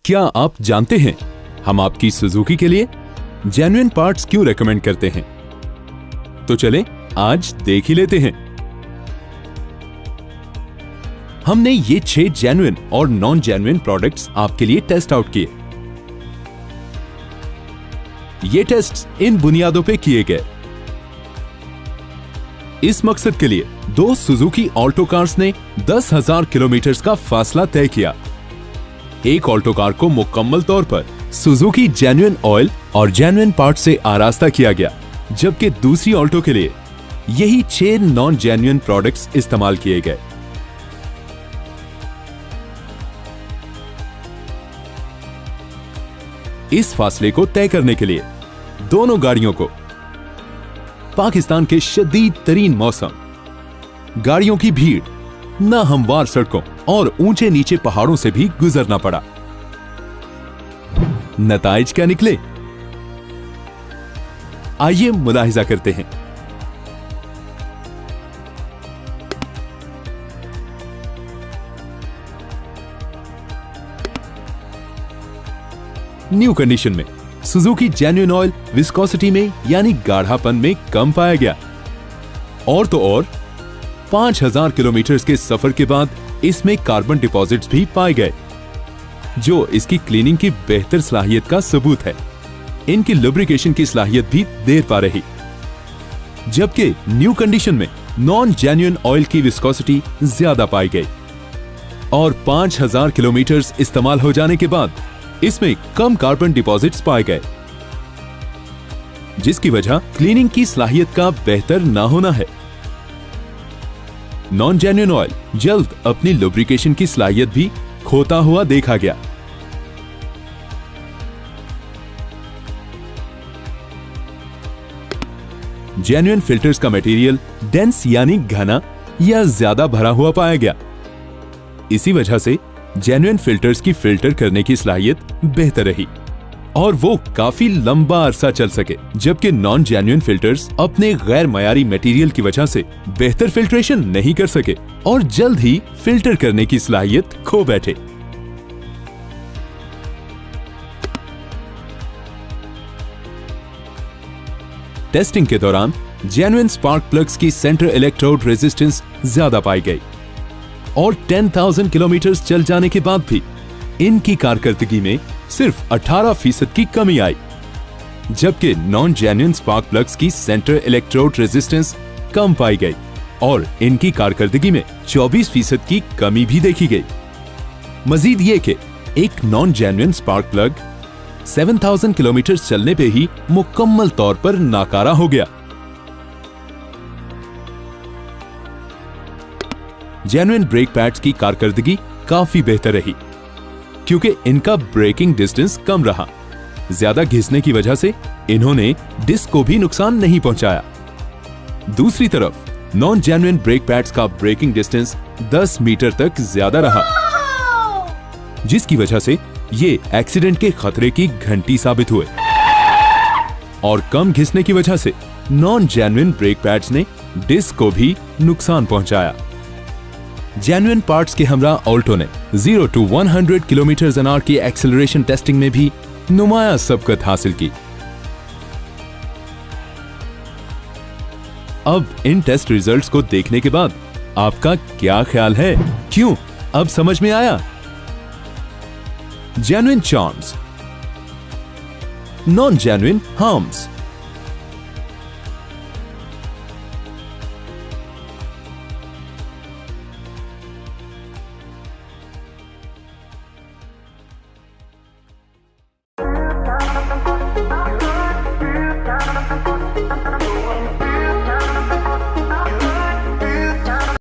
क्या आप जानते हैं हम आपकी सुजुकी के लिए जेन्युइन पार्ट्स क्यों रेकमेंड करते हैं? तो चलें आज देख ही लेते हैं। हमने ये 6 जेन्युइन और नॉन जेन्युइन प्रोडक्ट्स आपके लिए टेस्ट आउट किए। ये टेस्ट्स इन बुनियादों पे किए गए। इस मकसद के लिए 2 सुजुकी ऑल्टो कार्स ने 10,000 किलोमीटर का फासला तय किया। एक ऑल्टो कार को मुकम्मल तौर पर सुजुकी जेन्युइन ऑयल और जेन्युइन पार्ट से आरास्ता किया गया, जबकि दूसरी ऑल्टो के लिए यही 6 नॉन जेन्युइन प्रोडक्ट्स इस्तेमाल किए गए। इस फासले को तय करने के लिए दोनों गाड़ियों को पाकिस्तान के शदीद तरीन मौसम, गाड़ियों की भीड़, नाहमवार सड़कों और ऊंचे नीचे पहाड़ों से भी गुजरना पड़ा। नताइज क्या निकले? आइए मुलाहिजा करते हैं। न्यू कंडीशन में सुजुकी जेन्युइन ऑयल विस्कोसिटी में यानी गाढ़ापन में कम पाया गया। और तो और 5,000 किलोमीटर के सफर के बाद इसमें कार्बन डिपॉजिट्स भी पाए गए, जो इसकी क्लीनिंग की बेहतर सलाहियत का सबूत है। इनकी लुब्रिकेशन की सलाहियत भी देर पा रही, जबकि न्यू कंडीशन में नॉन जेन्युइन ऑयल की विस्कोसिटी ज्यादा पाई गई और 5,000 किलोमीटर इस्तेमाल हो जाने के बाद इसमें कम कार्बन डिपॉजिट्स पाए गए, जिसकी वजह क्लीनिंग की सलाहियत का बेहतर ना होना है। नॉन जेन्युइन ऑयल जल्द अपनी लुब्रिकेशन की सलाहियत भी खोता हुआ देखा गया। जेन्युइन फिल्टर्स का मटेरियल डेंस यानी घना या ज्यादा भरा हुआ पाया गया। इसी वजह से जेन्युइन फिल्टर्स की फिल्टर करने की सलाहियत बेहतर रही और वो काफी लंबा अरसा चल सके, जबकि नॉन जेन्युइन फिल्टर्स अपने गैर मयारी मटेरियल की वजह से बेहतर फिल्ट्रेशन नहीं कर सके और जल्द ही फिल्टर करने की सलाहियत खो बैठे। टेस्टिंग के दौरान जेन्युइन स्पार्क प्लग्स की सेंटर इलेक्ट्रोड रेजिस्टेंस ज्यादा पाई गई और 10,000 किलोमीटर चल जाने के बाद भी इनकी कारकर्दगी में सिर्फ 18% की कमी आई, जबकि नॉन जेन्युइन स्पार्क प्लग्स की सेंटर इलेक्ट्रोड रेजिस्टेंस कम पाई गई और इनकी कारकर्दगी में 24% की कमी भी देखी गई। मजीद ये कि एक non genuine spark plug 7,000 kilometre चलने पे ही मुकम्मल तौर पर नाकारा हो गया। जेन्युइन ब्रेक पैड्स की कारकर्दगी काफी बेहतर रही, क्योंकि इनका ब्रेकिंग डिस्टेंस कम रहा। ज्यादा घिसने की वजह से इन्होंने डिस्क को भी नुकसान नहीं पहुंचाया। दूसरी तरफ नॉन जेन्युइन ब्रेक पैड्स का ब्रेकिंग डिस्टेंस 10 मीटर तक ज्यादा रहा, जिसकी वजह से ये एक्सीडेंट के खतरे की घंटी साबित हुए और कम घिसने की वजह से नॉन जेन्युइन ब्रेक पैड्स ने डिस्क को भी नुकसान पहुंचाया। जेन्युइन पार्ट्स के हमरा ऑल्टो ने 0 to 100 km/h की एक्सेलरेशन टेस्टिंग में भी नुमाया सबकत हासिल की। अब इन टेस्ट रिजल्ट्स को देखने के बाद आपका क्या ख्याल है? क्यों, अब समझ में आया? Genuine charms, non genuine harms.